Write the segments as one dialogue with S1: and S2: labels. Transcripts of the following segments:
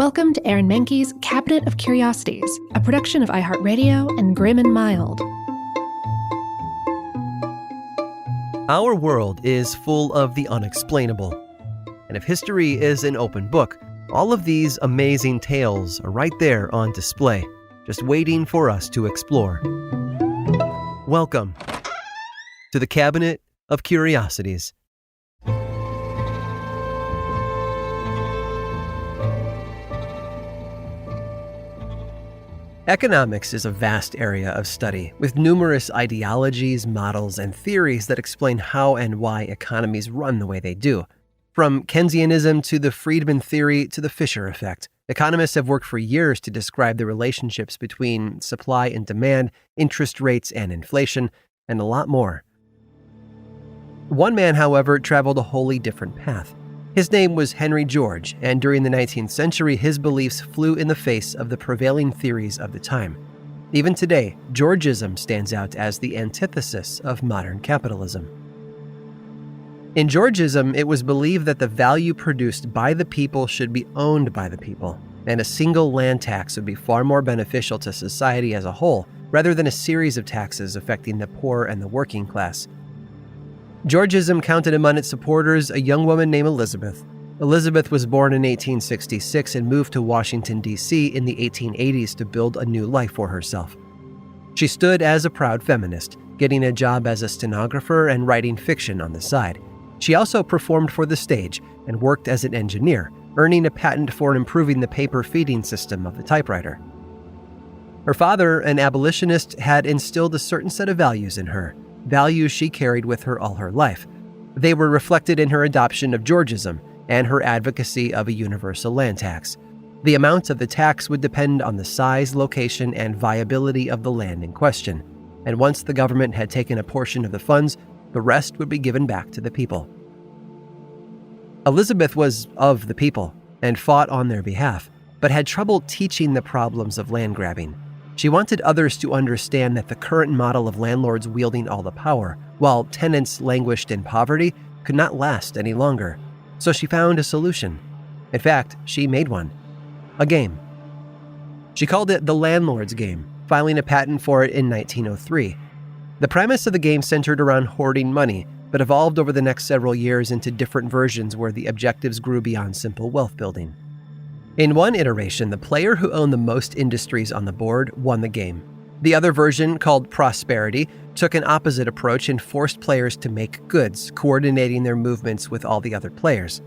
S1: Welcome to Aaron Mahnke's Cabinet of Curiosities, a production of iHeartRadio and Grim and Mild.
S2: Our world is full of the unexplainable. And if history is an open book, all of these amazing tales are right there on display, just waiting for us to explore. Welcome to the Cabinet of Curiosities. Economics is a vast area of study, with numerous ideologies, models, and theories that explain how and why economies run the way they do. From Keynesianism to the Friedman theory to the Fisher effect, economists have worked for years to describe the relationships between supply and demand, interest rates and inflation, and a lot more. One man, however, traveled a wholly different path. His name was Henry George, and during the 19th century, his beliefs flew in the face of the prevailing theories of the time. Even today, Georgism stands out as the antithesis of modern capitalism. In Georgism, it was believed that the value produced by the people should be owned by the people, and a single land tax would be far more beneficial to society as a whole, rather than a series of taxes affecting the poor and the working class. Georgism counted among its supporters a young woman named Elizabeth. Elizabeth was born in 1866 and moved to Washington, D.C. in the 1880s to build a new life for herself. She stood as a proud feminist, getting a job as a stenographer and writing fiction on the side. She also performed for the stage and worked as an engineer, earning a patent for improving the paper feeding system of the typewriter. Her father, an abolitionist, had instilled a certain set of values in her, values she carried with her all her life. They were reflected in her adoption of Georgism and her advocacy of a universal land tax. The amount of the tax would depend on the size, location, and viability of the land in question, and once the government had taken a portion of the funds, the rest would be given back to the people. Elizabeth was of the people and fought on their behalf, but had trouble teaching the problems of land grabbing. She wanted others to understand that the current model of landlords wielding all the power, while tenants languished in poverty, could not last any longer. So she found a solution. In fact, she made one. A game. She called it the Landlord's Game, filing a patent for it in 1903. The premise of the game centered around hoarding money, but evolved over the next several years into different versions where the objectives grew beyond simple wealth building. In one iteration, the player who owned the most industries on the board won the game. The other version, called Prosperity, took an opposite approach and forced players to make goods, coordinating their movements with all the other players.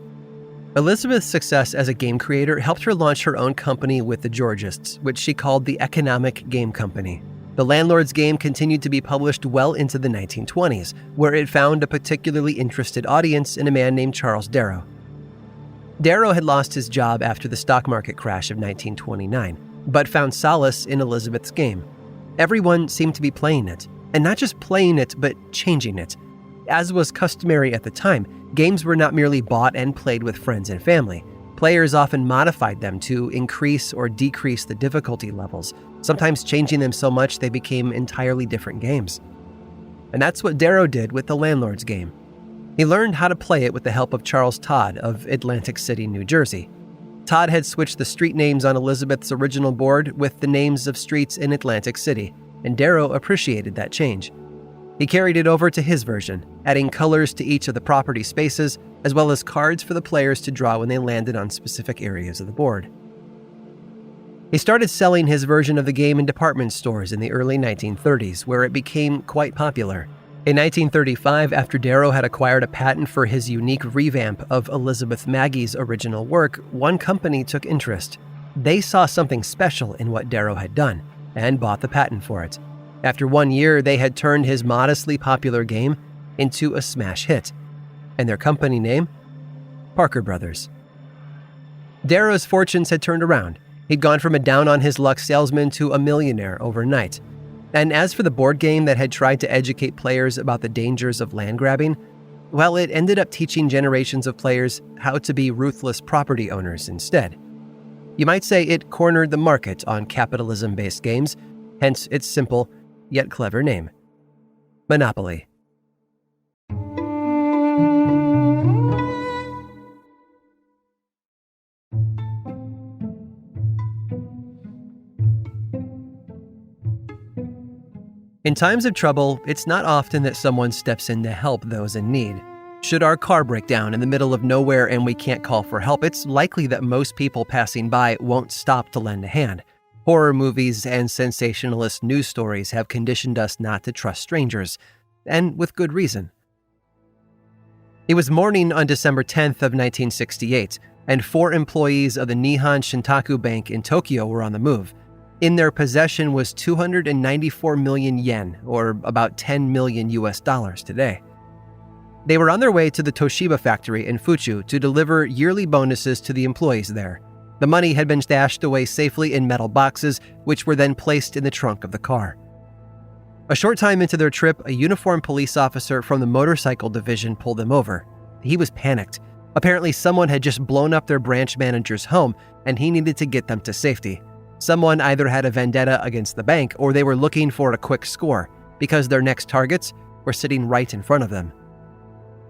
S2: Elizabeth's success as a game creator helped her launch her own company with the Georgists, which she called the Economic Game Company. The Landlord's Game continued to be published well into the 1920s, where it found a particularly interested audience in a man named Charles Darrow. Darrow had lost his job after the stock market crash of 1929, but found solace in Elizabeth's game. Everyone seemed to be playing it, and not just playing it, but changing it. As was customary at the time, games were not merely bought and played with friends and family. Players often modified them to increase or decrease the difficulty levels, sometimes changing them so much they became entirely different games. And that's what Darrow did with the Landlord's Game. He learned how to play it with the help of Charles Todd of Atlantic City, New Jersey. Todd had switched the street names on Elizabeth's original board with the names of streets in Atlantic City, and Darrow appreciated that change. He carried it over to his version, adding colors to each of the property spaces, as well as cards for the players to draw when they landed on specific areas of the board. He started selling his version of the game in department stores in the early 1930s, where it became quite popular. In 1935, after Darrow had acquired a patent for his unique revamp of Elizabeth Maggie's original work, one company took interest. They saw something special in what Darrow had done, and bought the patent for it. After 1 year, they had turned his modestly popular game into a smash hit. And their company name? Parker Brothers. Darrow's fortunes had turned around. He'd gone from a down-on-his-luck salesman to a millionaire overnight. And as for the board game that had tried to educate players about the dangers of land grabbing, well, it ended up teaching generations of players how to be ruthless property owners instead. You might say it cornered the market on capitalism-based games, hence its simple yet clever name: Monopoly. In times of trouble, it's not often that someone steps in to help those in need. Should our car break down in the middle of nowhere and we can't call for help, it's likely that most people passing by won't stop to lend a hand. Horror movies and sensationalist news stories have conditioned us not to trust strangers, and with good reason. It was morning on December 10th of 1968, and 4 employees of the Nihon Shintaku Bank in Tokyo were on the move. In their possession was 294 million yen, or about $10 million today. They were on their way to the Toshiba factory in Fuchu to deliver yearly bonuses to the employees there. The money had been stashed away safely in metal boxes, which were then placed in the trunk of the car. A short time into their trip, a uniformed police officer from the motorcycle division pulled them over. He was panicked. Apparently, someone had just blown up their branch manager's home, and he needed to get them to safety. Someone either had a vendetta against the bank, or they were looking for a quick score, because their next targets were sitting right in front of them.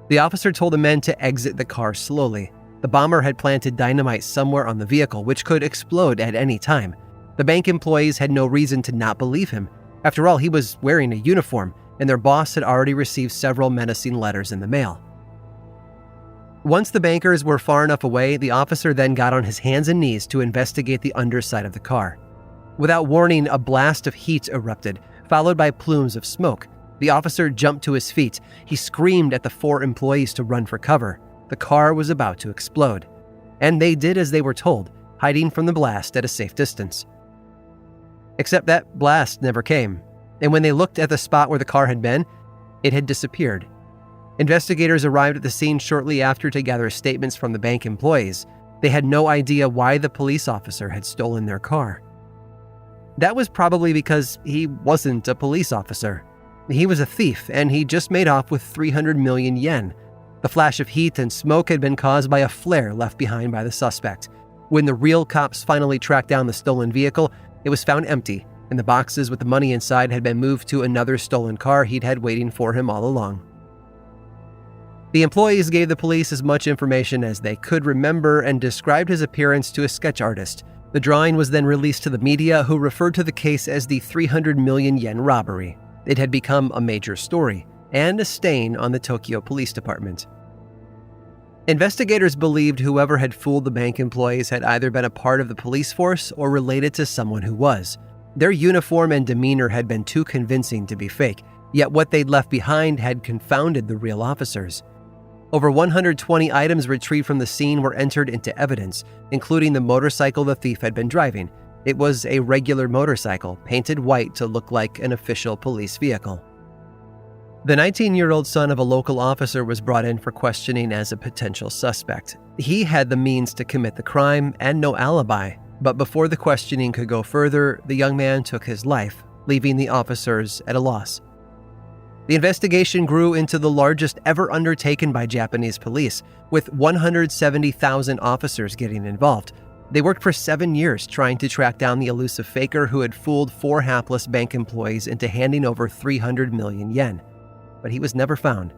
S2: The officer told the men to exit the car slowly. The bomber had planted dynamite somewhere on the vehicle, which could explode at any time. The bank employees had no reason to not believe him. After all, he was wearing a uniform, and their boss had already received several menacing letters in the mail. Once the bankers were far enough away, the officer then got on his hands and knees to investigate the underside of the car. Without warning, a blast of heat erupted, followed by plumes of smoke. The officer jumped to his feet. He screamed at the 4 employees to run for cover. The car was about to explode. And they did as they were told, hiding from the blast at a safe distance. Except that blast never came. And when they looked at the spot where the car had been, it had disappeared. Investigators arrived at the scene shortly after to gather statements from the bank employees. They had no idea why the police officer had stolen their car. That was probably because he wasn't a police officer. He was a thief, and he just made off with 300 million yen. The flash of heat and smoke had been caused by a flare left behind by the suspect. When the real cops finally tracked down the stolen vehicle, it was found empty, and the boxes with the money inside had been moved to another stolen car he'd had waiting for him all along. The employees gave the police as much information as they could remember and described his appearance to a sketch artist. The drawing was then released to the media, who referred to the case as the 300 million yen robbery. It had become a major story and a stain on the Tokyo Police Department. Investigators believed whoever had fooled the bank employees had either been a part of the police force or related to someone who was. Their uniform and demeanor had been too convincing to be fake, yet what they'd left behind had confounded the real officers. Over 120 items retrieved from the scene were entered into evidence, including the motorcycle the thief had been driving. It was a regular motorcycle, painted white to look like an official police vehicle. The 19-year-old son of a local officer was brought in for questioning as a potential suspect. He had the means to commit the crime and no alibi, but before the questioning could go further, the young man took his life, leaving the officers at a loss. The investigation grew into the largest ever undertaken by Japanese police, with 170,000 officers getting involved. They worked for 7 years trying to track down the elusive faker who had fooled 4 hapless bank employees into handing over 300 million yen. But he was never found.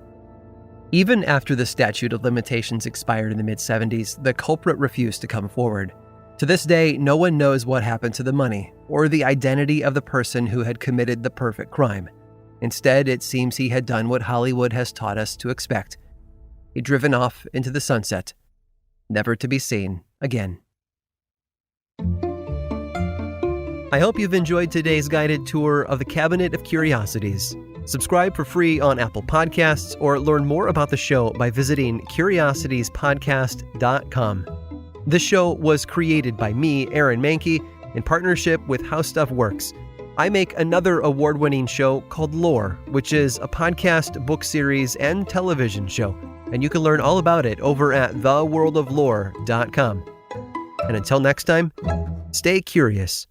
S2: Even after the statute of limitations expired in the mid-70s, the culprit refused to come forward. To this day, no one knows what happened to the money or the identity of the person who had committed the perfect crime. Instead, it seems he had done what Hollywood has taught us to expect. He'd driven off into the sunset, never to be seen again. I hope you've enjoyed today's guided tour of the Cabinet of Curiosities. Subscribe for free on Apple Podcasts or learn more about the show by visiting curiositiespodcast.com. This show was created by me, Aaron Mahnke, in partnership with How Stuff Works. I make another award-winning show called Lore, which is a podcast, book series, and television show, and you can learn all about it over at theworldoflore.com. And until next time, stay curious.